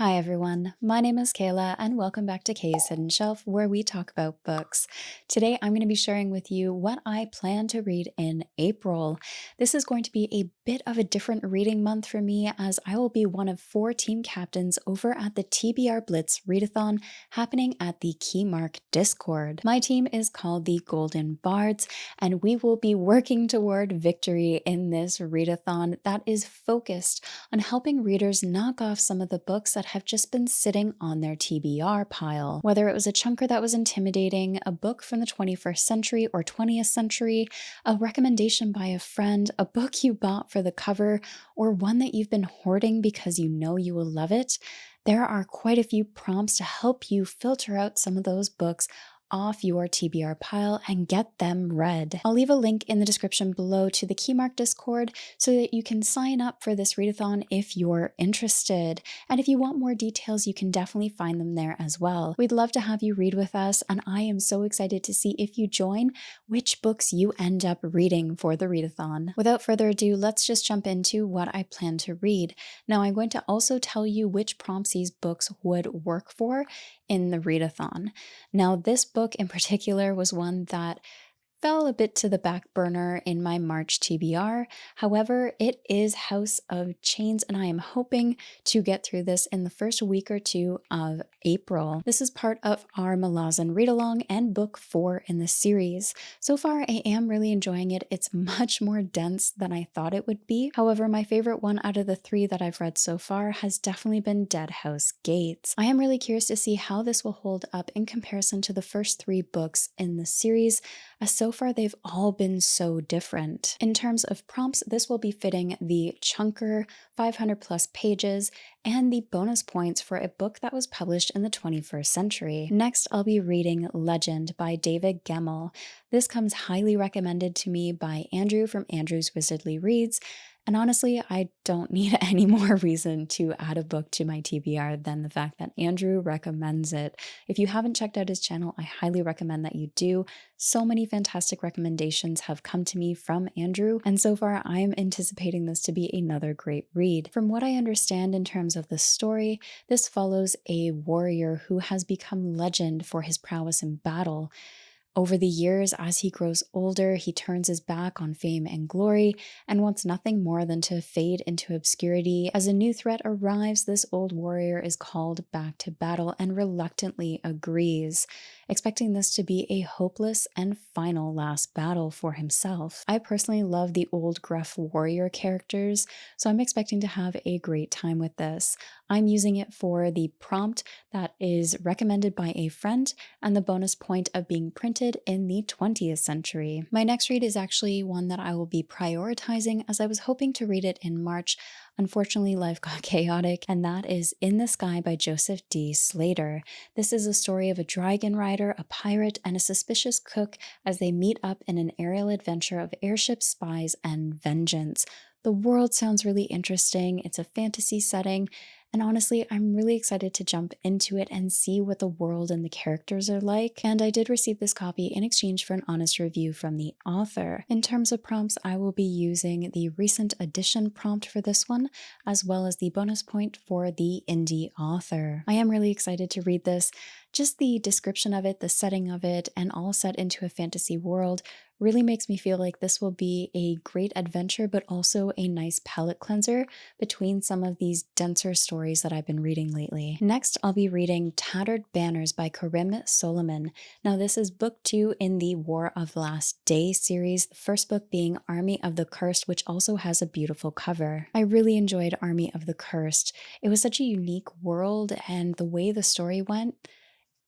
Hi everyone, my name is Kayla and welcome back to Kay's Hidden Shelf where we talk about books. Today I'm going to be sharing with you what I plan to read in April. This is going to be a bit of a different reading month for me as I will be one of 4 team captains over at the TBR Blitz Readathon happening at the Keymark Discord. My team is called the Golden Bards and we will be working toward victory in this readathon that is focused on helping readers knock off some of the books that have just been sitting on their TBR pile. Whether it was a chunker that was intimidating, a book from the 21st century or 20th century, a recommendation by a friend, a book you bought for the cover, or one that you've been hoarding because you know you will love it, there are quite a few prompts to help you filter out some of those books off your TBR pile and get them read. I'll leave a link in the description below to the Keymark Discord so that you can sign up for this readathon if you're interested. And if you want more details, you can definitely find them there as well. We'd love to have you read with us, and I am so excited to see if you join, which books you end up reading for the readathon. Without further ado, let's just jump into what I plan to read. Now, I'm going to also tell you which prompts these books would work for in the readathon. Now, this book in particular was one that fell a bit to the back burner in my March TBR. However, it is House of Chains, and I am hoping to get through this in the first week or two of April. This is part of our Malazan read-along and book 4 in the series. So far, I am really enjoying it. It's much more dense than I thought it would be. However, my favorite one out of the 3 that I've read so far has definitely been Dead House Gates. I am really curious to see how this will hold up in comparison to the first 3 books in the series, as so far they've all been so different. In terms of prompts, this will be fitting the chunker, 500 plus pages, and the bonus points for a book that was published in the 21st century. Next, I'll be reading Legend by David Gemmell. This comes highly recommended to me by Andrew from Andrew's Wizardly Reads, and honestly, I don't need any more reason to add a book to my TBR than the fact that Andrew recommends it. If you haven't checked out his channel, I highly recommend that you do. So many fantastic recommendations have come to me from Andrew, and so far I am anticipating this to be another great read. From what I understand in terms of the story, this follows a warrior who has become legend for his prowess in battle. Over the years, as he grows older, he turns his back on fame and glory and wants nothing more than to fade into obscurity. As a new threat arrives, this old warrior is called back to battle and reluctantly agrees, expecting this to be a hopeless and final last battle for himself. I personally love the old gruff warrior characters, so I'm expecting to have a great time with this. I'm using it for the prompt that is recommended by a friend and the bonus point of being printed in the 20th century. My next read is actually one that I will be prioritizing as I was hoping to read it in March. Unfortunately, life got chaotic, and that is In the Sky by Joseph D. Slater. This is a story of a dragon rider, a pirate, and a suspicious cook as they meet up in an aerial adventure of airships, spies, and vengeance. The world sounds really interesting. It's a fantasy setting, and honestly, I'm really excited to jump into it and see what the world and the characters are like. And I did receive this copy in exchange for an honest review from the author. In terms of prompts, I will be using the recent edition prompt for this one, as well as the bonus point for the indie author. I am really excited to read this. Just the description of it, the setting of it, and all set into a fantasy world really makes me feel like this will be a great adventure, but also a nice palate cleanser between some of these denser stories that I've been reading lately. Next, I'll be reading Tattered Banners by Karim Soliman. Now, this is book 2 in the War of Last Day series, the first book being Army of the Cursed, which also has a beautiful cover. I really enjoyed Army of the Cursed. It was such a unique world, and the way the story went,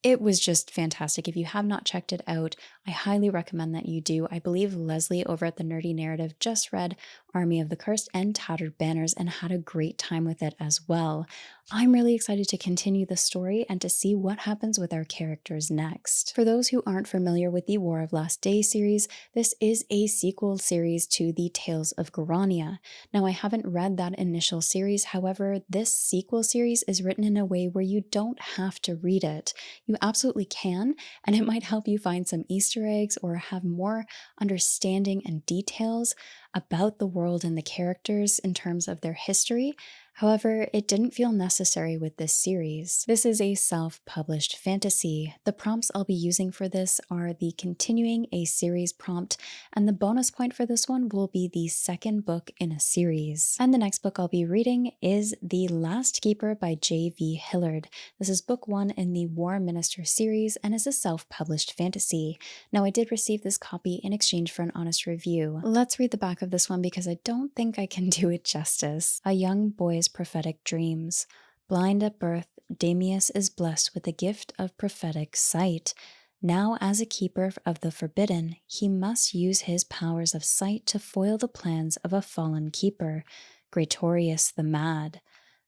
it was just fantastic. If you have not checked it out, I highly recommend that you do. I believe Leslie over at the Nerdy Narrative just read Army of the Cursed and Tattered Banners and had a great time with it as well. I'm really excited to continue the story and to see what happens with our characters next. For those who aren't familiar with the War of Last Day series, this is a sequel series to the Tales of Garania. Now, I haven't read that initial series, however, this sequel series is written in a way where you don't have to read it. You absolutely can, and it might help you find some Easter eggs or have more understanding and details about the world and the characters in terms of their history. However, it didn't feel necessary with this series. This is a self-published fantasy. The prompts I'll be using for this are the continuing a series prompt, and the bonus point for this one will be the second book in a series. And the next book I'll be reading is The Last Keeper by J.V. Hillard. This is book 1 in the War Minister series and is a self-published fantasy. Now, I did receive this copy in exchange for an honest review. Let's read the back of this one because I don't think I can do it justice. A young boy's prophetic dreams. Blind at birth, Damius is blessed with the gift of prophetic sight. Now, as a keeper of the forbidden, he must use his powers of sight to foil the plans of a fallen keeper, Gretorius the Mad,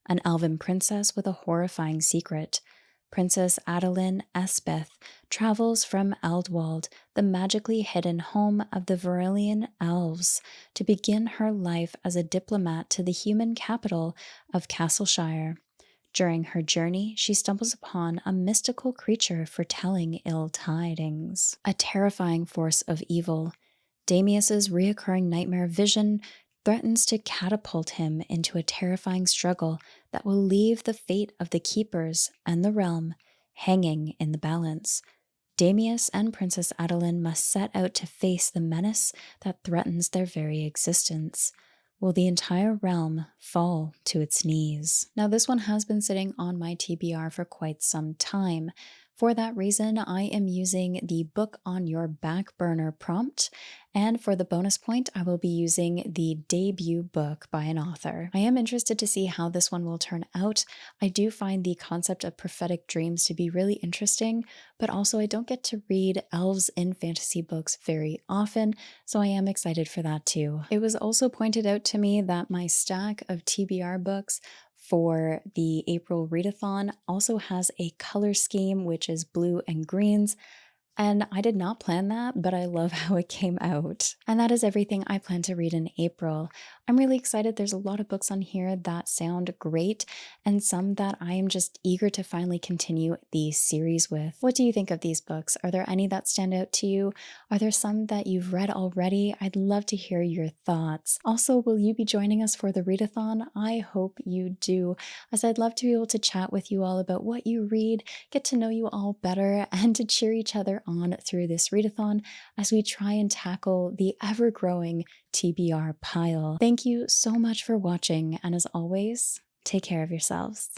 an elven princess with a horrifying secret. Princess Adeline Espeth travels from Eldwald, the magically hidden home of the Varillian elves, to begin her life as a diplomat to the human capital of Castleshire. During her journey, she stumbles upon a mystical creature foretelling ill tidings, a terrifying force of evil. Damius's reoccurring nightmare vision threatens to catapult him into a terrifying struggle that will leave the fate of the keepers and the realm hanging in the balance. Damius and Princess Adeline must set out to face the menace that threatens their very existence. Will the entire realm fall to its knees? Now, this one has been sitting on my TBR for quite some time. For that reason, I am using the book on your back burner prompt, and for the bonus point, I will be using the debut book by an author. I am interested to see how this one will turn out. I do find the concept of prophetic dreams to be really interesting, but also I don't get to read elves in fantasy books very often, so I am excited for that too. It was also pointed out to me that my stack of TBR books for the April readathon also has a color scheme, which is blue and greens. And I did not plan that, but I love how it came out. And that is everything I plan to read in April. I'm really excited. There's a lot of books on here that sound great, and some that I am just eager to finally continue the series with. What do you think of these books? Are there any that stand out to you? Are there some that you've read already? I'd love to hear your thoughts. Also, will you be joining us for the readathon? I hope you do, as I'd love to be able to chat with you all about what you read, get to know you all better, and to cheer each other on through this readathon as we try and tackle the ever-growing TBR pile. Thank you so much for watching, and as always, take care of yourselves.